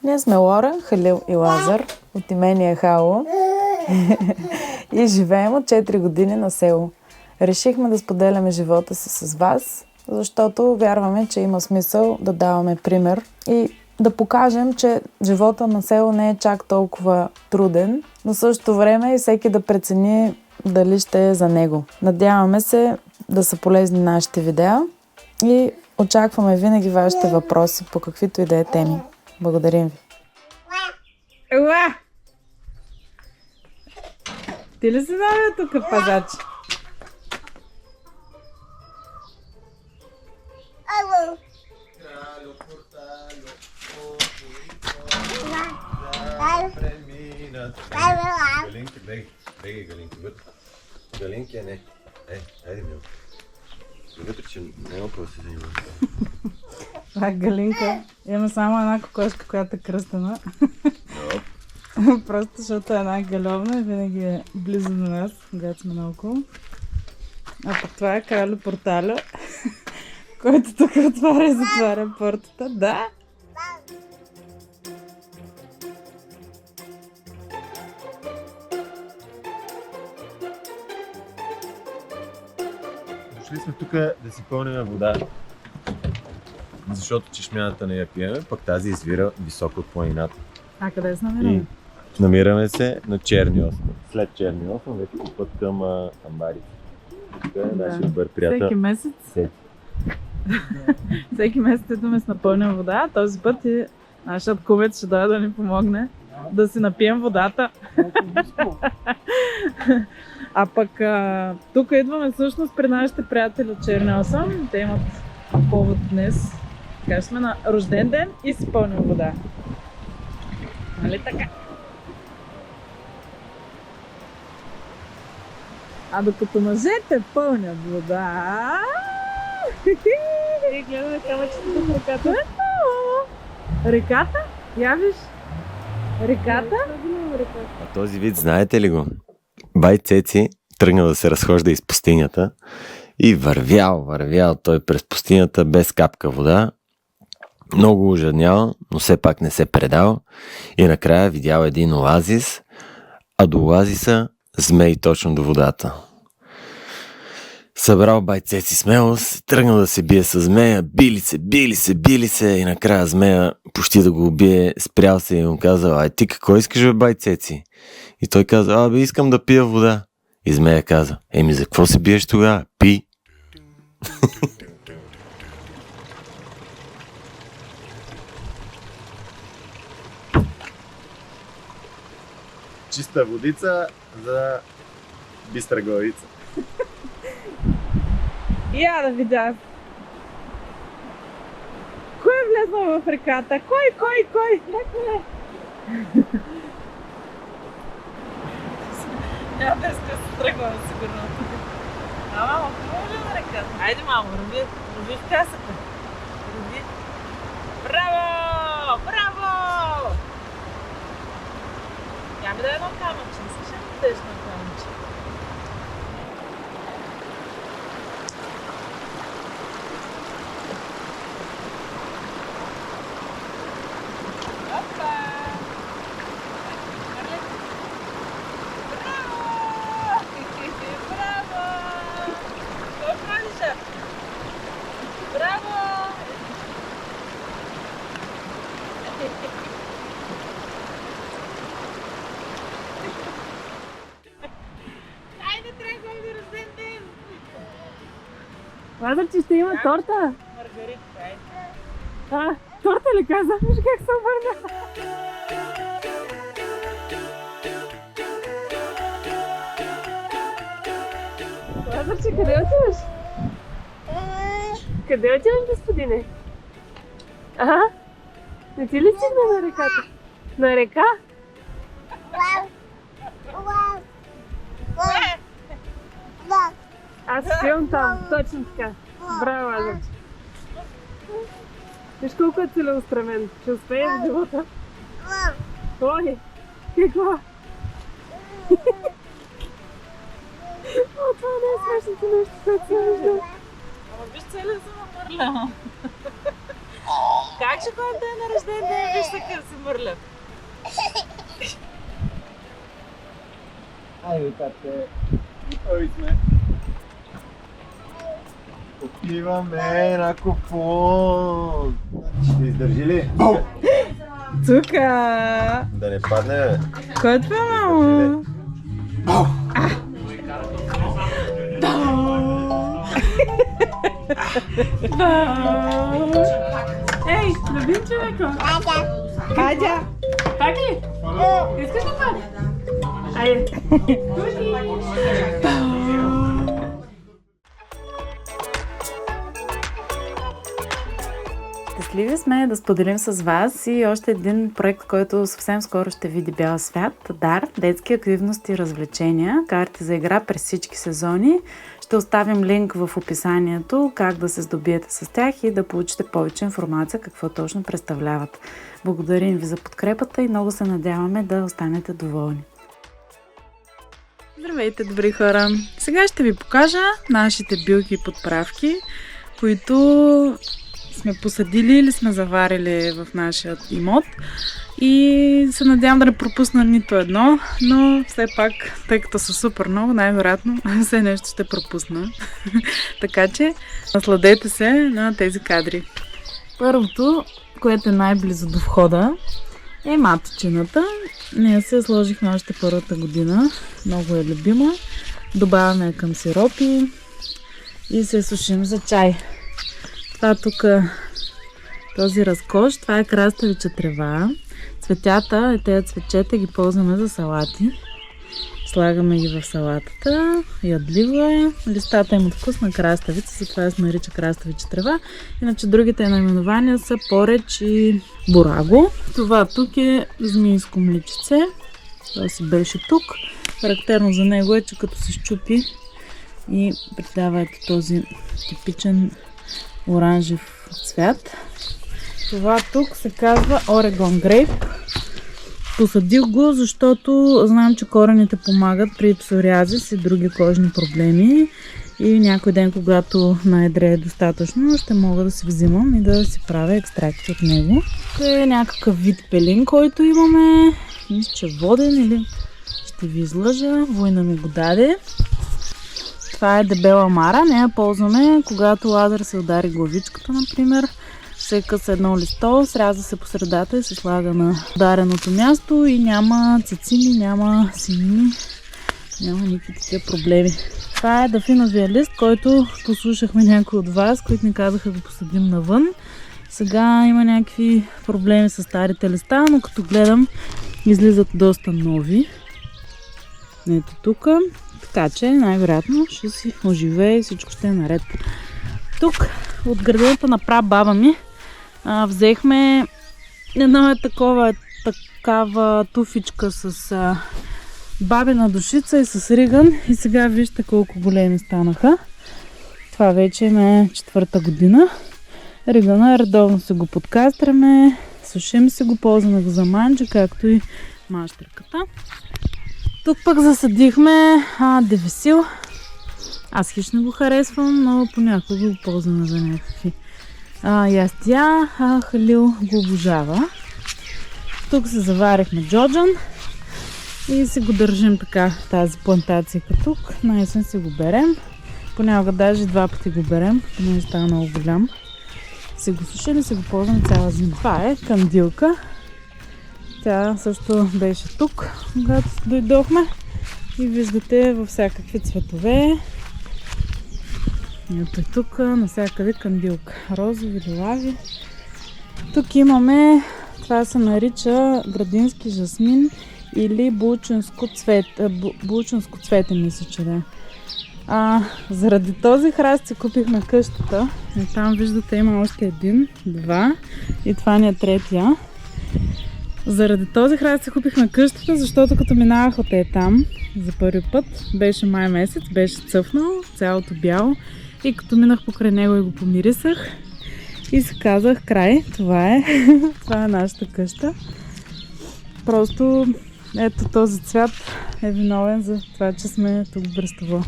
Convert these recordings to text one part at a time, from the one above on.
Ние сме Лора, Халил и Лазар, от имение Хало и живеем от 4 години на село. Решихме да споделяме живота си с вас, защото вярваме, че има смисъл да даваме пример и да покажем, че живота на село не е чак толкова труден, но в същото време и всеки да прецени дали ще е за него. Надяваме се да са полезни нашите видеа и очакваме винаги вашите въпроси по каквито и да е теми. Благодарим ви! Уа! Ти ли си новия тук пазач? Галинки, бегай, Галинки, вътре. Галинки, не. Айде, мил. Вътре, че няма какво да се занимава. Това е Галинка. Имаме само една кокошка, която е кръстена. Просто защото е една галевна и винаги е близо до нас, когато сме наоколо. А пък това е Кралю Порталю, който тук отваря и затваря портата. Да! Дошли сме тук да си пълним вода. Защото чешмяната не я пиеме, пък тази извира високо от планината. А къде се намираме? И намираме се на Черни остров. След Черни остров вече по път към Амбарица. Тук е нашия добър приятел. Всеки месец. Всеки месец идваме с напълнена вода. Този път и нашият кумец ще дойде да ни помогне да си напием водата. А пък тук идваме всъщност при нашите приятели от Черни остров. Те имат повод днес. Така сме на рожден ден и си пълним вода. Нали така? А докато мъжете пълнят вода... И гледаме камъчето в реката. Реката? Я виж? Реката? А този вид знаете ли го? Бай Цеци тръгна да се разхожда из пустинята и вървял той през пустинята без капка вода. Много ужаднял, но все пак не се предал и накрая видял един оазис, а до оазиса змей точно до водата. Събрал бай Цеци смелост, тръгнал да се бие с змея, били се и накрая змея почти да го убие, спрял се и му казал: ай ти какво искаш, бе, бай Цеци? И той каза: искам да пия вода. И змея каза: за какво се биеш тогава? Пи! Чиста водица за бистра главица. Я да видя. Кой е влезнал в реката? Кой? Някой? Няма да се тръгвам сигурно. Мамо, хубаво ли на реката? Айде, мамо, роби в касата. Роби. Браво! Я ми дай едно камъче. Не слушай ми дадеш едно камъче. Казах, че ще има торта. Маргаритка, айде. Торта ли каза? Виж как се обърна. Казах, че къде отиваш? Къде отиваш, господине? Не ти ли стигна на реката? На река? Аз спивам там, точно така. Браво, Азърче. Виж колко е целеустремен. Ще успее в живота. Ой, какво? Това не е смешното нещо, което съм виждала. Ама виж целия съм намърля. Как че когато е на рожден ден, виж се къв се мърлят. Айде, тате. Готови сме. Отиваме на купон. Ще издържи ли? Тука! Да не падне, бе. Кой е това, мамо? Ей, любим човека! Катя! Пак ли? Искаш да пак? Айде! Щастливи сме да споделим с вас и още един проект, който съвсем скоро ще види бял свят. Дар, детски активности и развлечения, карти за игра през всички сезони. Ще оставим линк в описанието как да се здобиете с тях и да получите повече информация какво точно представляват. Благодарим ви за подкрепата и много се надяваме да останете доволни. Здравейте, добри хора! Сега ще ви покажа нашите билки и подправки, които сме посадили или сме заварили в нашия имот. И се надявам да не пропусна нито едно, но все пак, тъй като са супер много, най-вероятно все нещо ще пропусна. Така че, насладете се на тези кадри. Първото, което е най-близо до входа, е маточината. Нея се сложихме още първата година. Много е любима. Добавяме към сиропи и се сушим за чай. Това тук, този разкош, това е краставича трева. Цветята, тези цветчета ги ползваме за салати. Слагаме ги в салатата. Ядливо е. Листата имат вкус на краставица, затова се нарича краставича трева. Иначе другите наименования са пореч и бураго. Това тук е змийско мличице. Това си беше тук. Характерно за него е, че като се счупи и придава ето този типичен оранжев цвят. Това тук се казва Орегон грейп. Посадих го, защото знам, че корените помагат при псориазис и други кожни проблеми. И някой ден, когато наедрее достатъчно, ще мога да си взимам и да си правя екстракти от него. Тук е някакъв вид пелин, който имаме. Мисля, че воден или ще ви излъжа. Война ми го даде. Това е дебела мара. Нея ползваме, когато лазер се удари главичката, например. Се къса едно листо, сряза се по средата и се слага на удареното място и няма цицини, няма синини, няма никакви такива проблеми. Това е дафиновия лист, който послушахме някои от вас, които ни казаха да посадим навън. Сега има някакви проблеми с старите листа, но като гледам излизат доста нови. Ето тук. Така че най-вероятно ще си оживее и всичко ще е наред. Тук от градината на прабаба ми взехме едно такава туфичка с бабина душица и с риган. И сега вижте колко големи станаха. Това вече е 4-та година. Ригана редовно се го подкастряме, сушим се го, ползваме го за манджа, както и мащерката. Тук пък засадихме девесил. Аз хищно го харесвам, но понякога го ползваме за някакви ястия. Халил го обожава. Тук се заварихме джоджан и си го държим така, тази плантация тук. На есен си го берем. Понякога даже 2 пъти го берем, понеже става много голям. Си го сушим и си го ползваме цяла зима. Това е кандилка. Тя също беше тук, когато дойдохме. И виждате във всякакви цветове. Ето тук навсякъде кандилка. Розови, лилави. Тук имаме, това се нарича градински жасмин или булчинско цвете, мисля, че да. Заради този храст си купихме къщата. И там виждате има още един, два и това ни е третия. Заради този храст си купихме къщата, защото като минавах от там за първи път, беше май месец, беше цъфнал, цялото бяло и като минах покрай него и го помирисах и си казах край, това е, това е нашата къща. Просто ето този цвят е виновен за това, че сме тук в Брестово.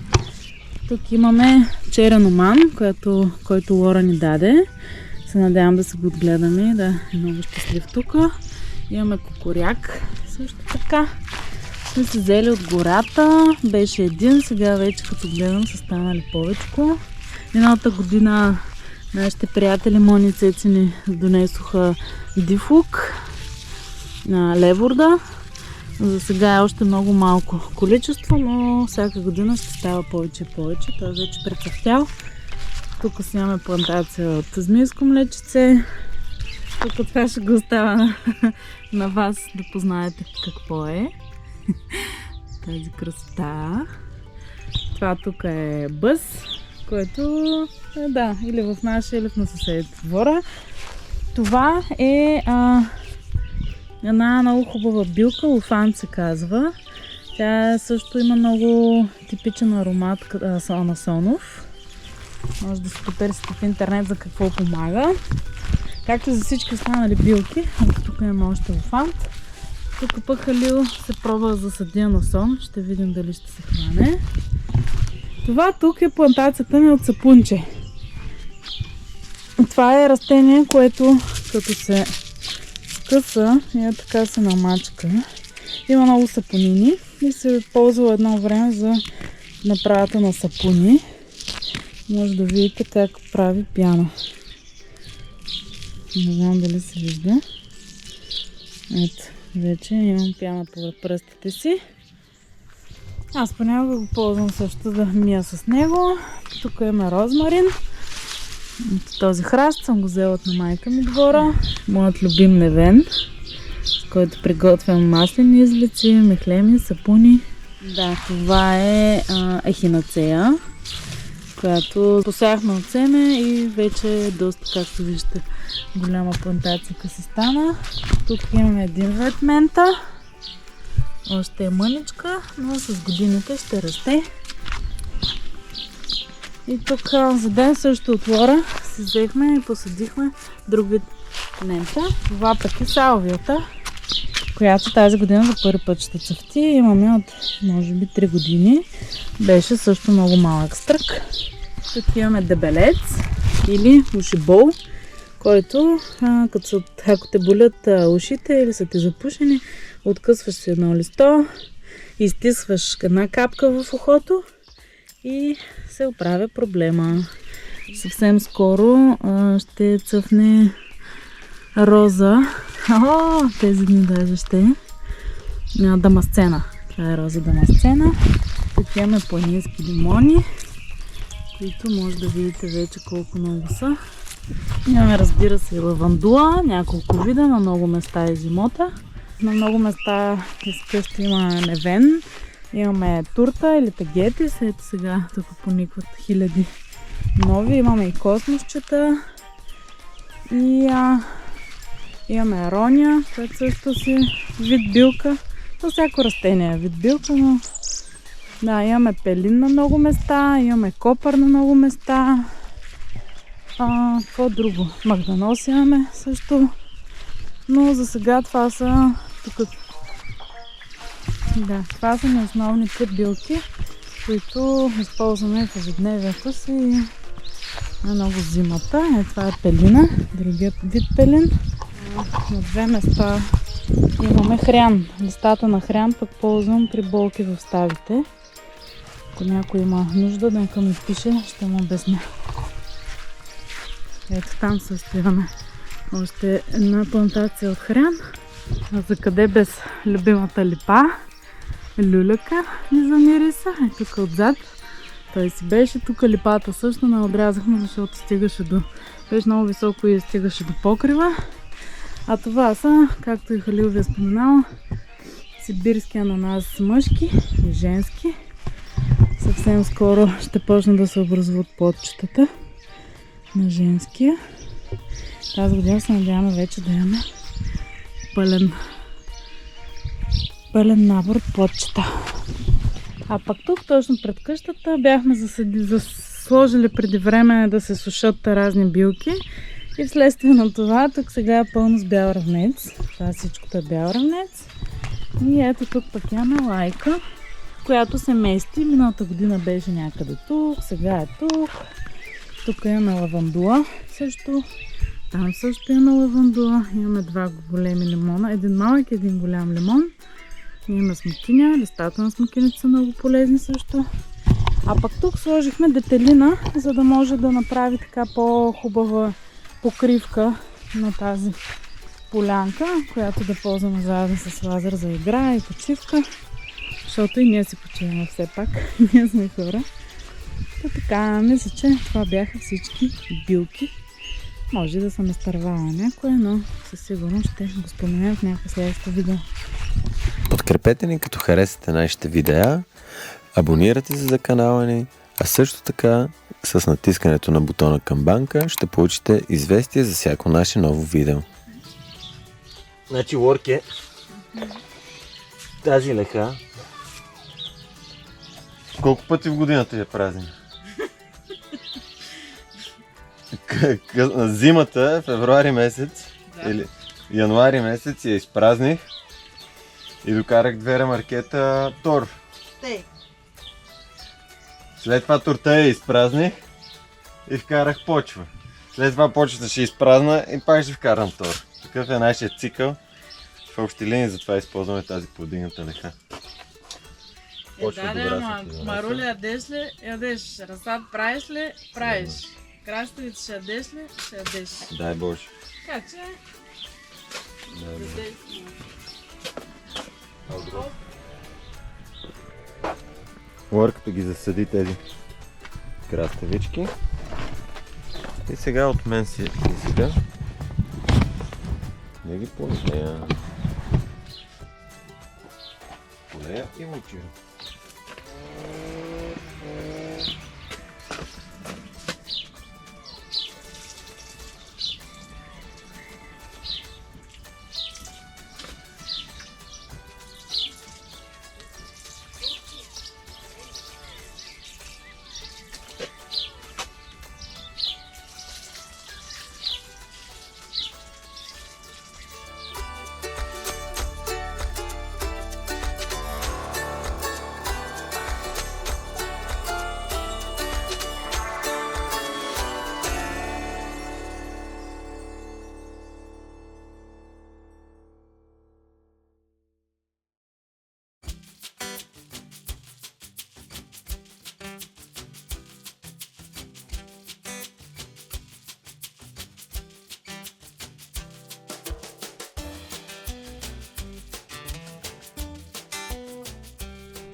Тук имаме черен оман, който Лора ни даде. се надявам да се го отгледаме и да е много щастлив тук. Имаме кукуряк също така. Сме се взели от гората. Беше един, сега вече като гледам са станали повечко. Миналата година нашите приятели Мони Цеци ни донесоха дифлук на леворда. За сега е още много малко количество, но всяка година ще става повече и повече. Той вече прецъфтял. Тук си имаме плантация от змийско млечице. Тук това ще го оставя на вас да познаете какво е. Тази красота. Това тук е бъз, което е, да, или в нашия, или в съседите двора. Това е една много хубава билка, луфан се казва. Тя също има много типичен аромат анасонов. Може да се потърсите в интернет за какво помага. Както за всички останали билки. Тук имаме още луфант. Тук пък Халил се пробва да засади анасон. Ще видим дали ще се хване. Това тук е плантацията ми от сапунче. Това е растение, което като се скъса и така се намачка. Има много сапунини и се ползва едно време за направата на сапуни. Може да видите как прави пяна. Не знам дали се вижда. Ето, вече имам пяна по пръстите си. Аз понякога го ползвам също да мия с него. Тук има розмарин. Този храст съм го взела от на майка ми двора. Моят любим невен, с който приготвям маслени излици, мехлеми, сапуни. Да, това е ехинацея, която посяхме от семе и вече е доста, както виждате, голяма плантация се стана. Тук имаме един вид мента. Още е мъничка, но с годините ще расте. И тук за ден също от двора си взехме и посадихме друг вид мента. Това пък е салвията, която тази година за първи път ще цъфти. Имаме от може би 3 години. Беше също много малък стрък. Тук имаме дебелец или ушибол, който ако те болят ушите или са ти запушени, откъсваш си едно листо, изтисваш една капка в ухото и се оправя проблема. Съвсем скоро ще цъфне роза. Тези дни даже ще е дамасцена. Това е роза дамасцена. Тук имаме планински лимони, които може да видите вече колко много са. Имаме, разбира се, и лавандула, няколко вида, на много места е зимота. На много места изкъщи има невен. Имаме турта или тагетис. Ето сега тук поникват хиляди нови. Имаме и космосчета. И имаме арония, което също си вид билка. То всяко растение е вид билка, но да, имаме пелин на много места, имаме копър на много места. Какво друго? Магданос имаме също. Но за сега това са тук. Да, това са ни основните билки, които използваме в ежедневието си на много зимата. Това е пелина, другият вид пелин. На две места имаме хрян. Листата на хрян пък ползвам при болки в ставите. Ако някой има нужда да ми пише, ще му обясня. Ето там също имаме още една плантация от хрян. А за къде без любимата липа? Люляка ни замириса. Е тук отзад. Той си беше. Тук липата също не отрязахме, защото стигаше до... Беше много високо и стигаше до покрива. А това са, както и Халил ви е споменал, сибирски ананас мъжки и женски. Съвсем скоро ще почне да се образуват плодчетата на женския. Тази година се надяваме вече да имаме пълен набор от плодчета. А пък тук, точно пред къщата, бяхме сложили преди време да се сушат разни билки. И вследствие на това, тук сега е пълно с бял равнец. Това всичкото е бял равнец. И ето тук пък имаме лайка, която се мести. Миналата година беше някъде тук, сега е тук. Тук имаме лавандула, също Там също имаме лавандула, имаме 2 големи лимона, един малък и един голям лимон. Имаме смокиня, листата на смокините са много полезни също. А пък тук сложихме детелина, за да може да направи така по-хубава покривка на тази полянка, която да ползваме заедно с Лазар за игра и почивка. Защото и ние си почиваме все пак. Ние сме хора. Така, мисля, че това бяха всички билки. Може да съм изтървала някоя, но със сигурност ще го споменем в някакво следващо видео. Подкрепете ни, като харесате нашите видеа, абонирайте се за канала ни, а също така с натискането на бутона камбанка ще получите известие за всяко наше ново видео. Значи Лорке, тази леха, колко пъти в годината я празни? Зимата, февруари месец, или януари месец я изпразних и докарах 2 ремаркета тор. След това торта я изпразних и вкарах почва. След това почвата ще изпразна и пак ще вкарам тор. Такъв е нашия цикъл. В общи линии затова използваме тази повдигната леха. Маруля, ядеш ли? Ядеш. Разсад правиш ли? Правиш. Краставици ще ядеш ли? Ще ядеш. Дай Боже. Така че... Лорката ги засади тези краставички. И сега от мен си иска да ги полея. Полея и мочира.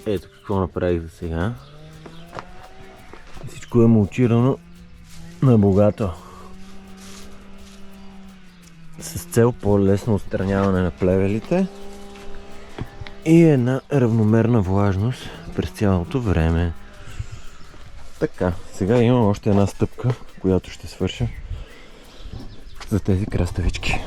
Ето какво направих за сега. Всичко е мулчирано на богато. С цел по-лесно отстраняване на плевелите и една равномерна влажност през цялото време. Така, сега имам още една стъпка, която ще свърша за тези краставички.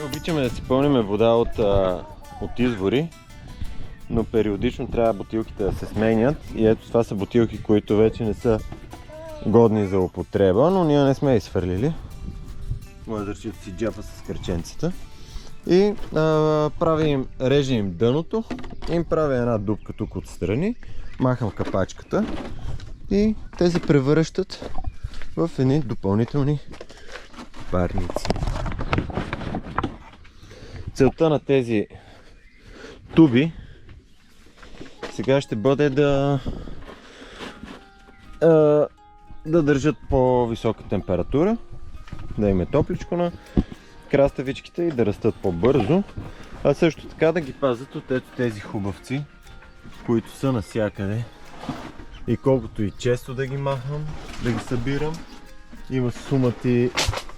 Обичаме да си пълним вода от извори, но периодично трябва бутилките да се сменят и ето това са бутилки, които вече не са годни за употреба, но ние не сме изхвърлили. Лазарчето си джапа с кръченцата и режем им дъното, им правя една дупка тук отстрани, махам капачката и те се превръщат в едни допълнителни парници. Целта на тези туби сега ще бъде да държат по-висока температура, да им е топличко на краставичките и да растат по-бързо. А също така да ги пазят от тези хубавци, които са навсякъде. И колкото и често да ги махам, да ги събирам, има сумати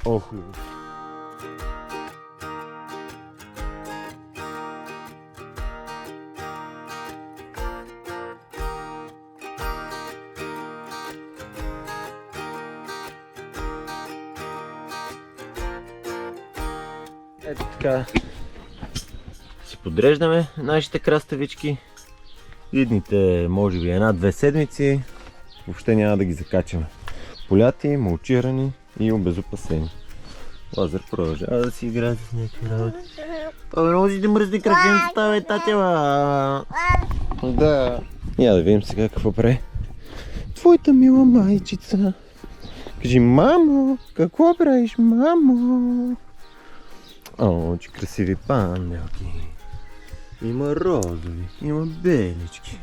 охлюво. Ето така си подреждаме нашите краставички. Идните, може би 1-2 седмици, въобще няма да ги закачаме. Поляти, мулчирани и обезопасени. Лазар продължава да си играе с някакви работи. Той много си да мръсни кракенцата, бе, татева! Да. Я да видим сега какво прави твоята мила майчица. Кажи, мамо, какво правиш, мамо? О, че красиви панделки. Има розови, има белички.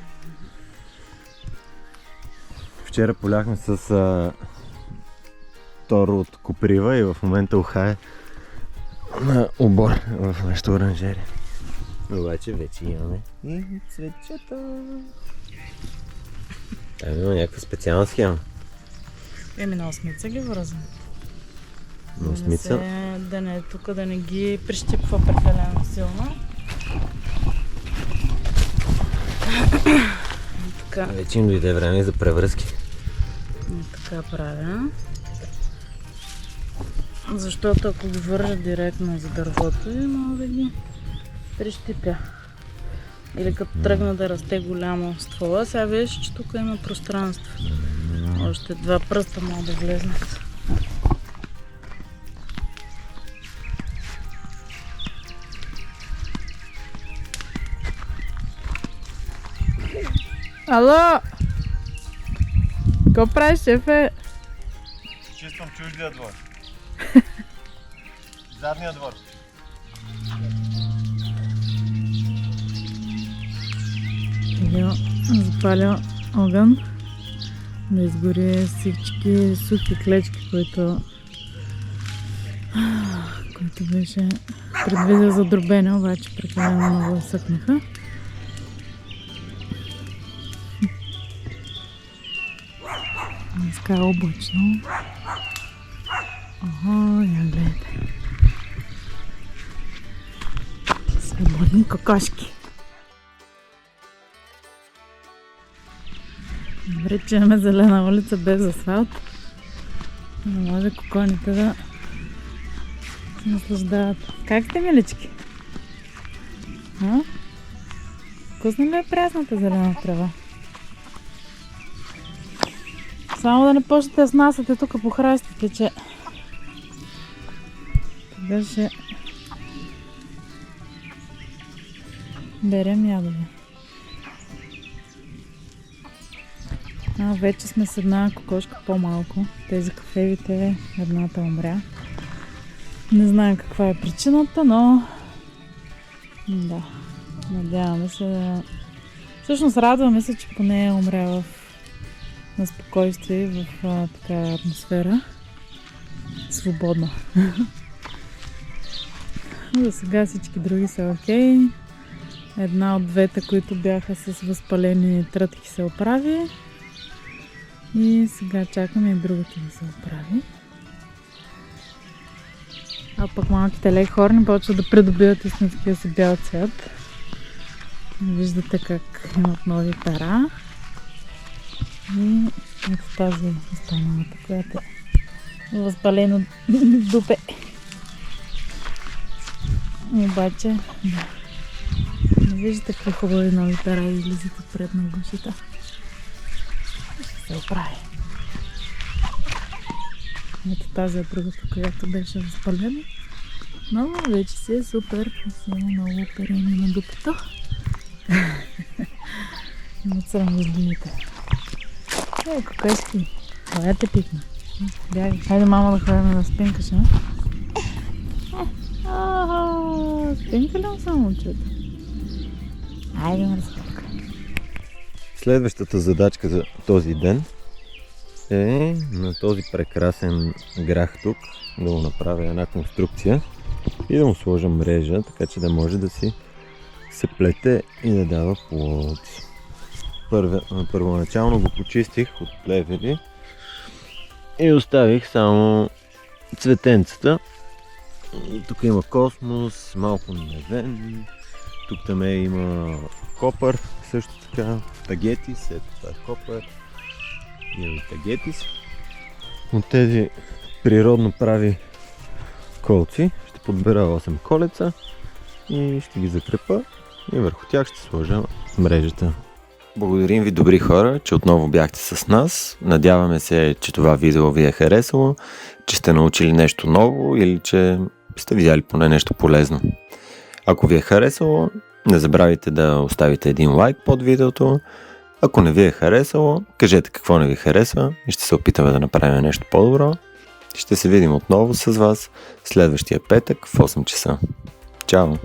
Вчера поляхме с Торо от коприва и в момента ухае на обор в нашата оранжерия. Обаче вече имаме и цветчета. Там има някаква специална схема. На осмица ги вързвам. На осмица? Да не е тук, да не ги прищипва прекалено силно. Така. Вече им дойде време за превръзки. Така правя. Защото ако ги вържа директно за дървото, мога да ги прищипя. Или като тръгна да расте голямо ствола, сега виждаш, че тук има пространство. Още 2 пръста могат да влезнат. Ало! Какво правиш, шефе? Чиствам чуждия двор. Задния двор. Запаля огън да изгори всички сухи клечки, които беше предвидил за дробене, обаче прекалено много съкнаха. Днеска е облачно. Ого, я гледайте. Свободни кокошки. Добре, че имаме зелена улица без асфалт. Не може коконите да се наслаждават. Как сте, милички? Вкусна ли е прясната зелена трава? Само да не почнете да снасяте тук по храстите, че тогава ще берем ядове. Вече сме с една кокошка по-малко. Тези кафевите, едната умря. Не знаем каква е причината, но да, надяваме се да... Всъщност радваме се, че поне умря на спокойствие в така атмосфера. Свободна. За сега всички други са окей. Една от двете, които бяха с възпалени трътки, се оправи. И сега чакаме и другата да се оправи. А пък малките лейхорни почват да придобиват истинския си бял цвят. Виждате как имат нови пера. И ето тази останалата, която е възпалено дупе. Обаче, да. Не виждате какви хубави нови пера излизат отпред на гушата. Ще се оправи. Ето тази е другата, която беше възпалена. Но вече си е супер. Има много оперение на дупето. Имат срамозливите. Кокошки. Това те пикна. Бягай. Хайде, мама, да ходим на спинка, ще ме? Спинка ли му са момчета? Айде, ме разходка. Следващата задачка за този ден е на този прекрасен грах тук да му направя една конструкция и да му сложа мрежа, така че да може да си се плете и да дава плод. Първоначално го почистих от плевели и оставих само цветенцата. Тук има космос, малко невен, тук там има копър, също така тагетис, ето това е копър и тагетис. От тези природно прави колци ще подбера 8 колеца и ще ги закрепа и върху тях ще сложа мрежата. Благодарим ви, добри хора, че отново бяхте с нас. Надяваме се, че това видео ви е харесало, че сте научили нещо ново или че сте видяли поне нещо полезно. Ако ви е харесало, не забравяйте да оставите един лайк под видеото. Ако не ви е харесало, кажете какво не ви харесва и ще се опитаме да направим нещо по-добро. Ще се видим отново с вас следващия петък в 8 часа. Чао!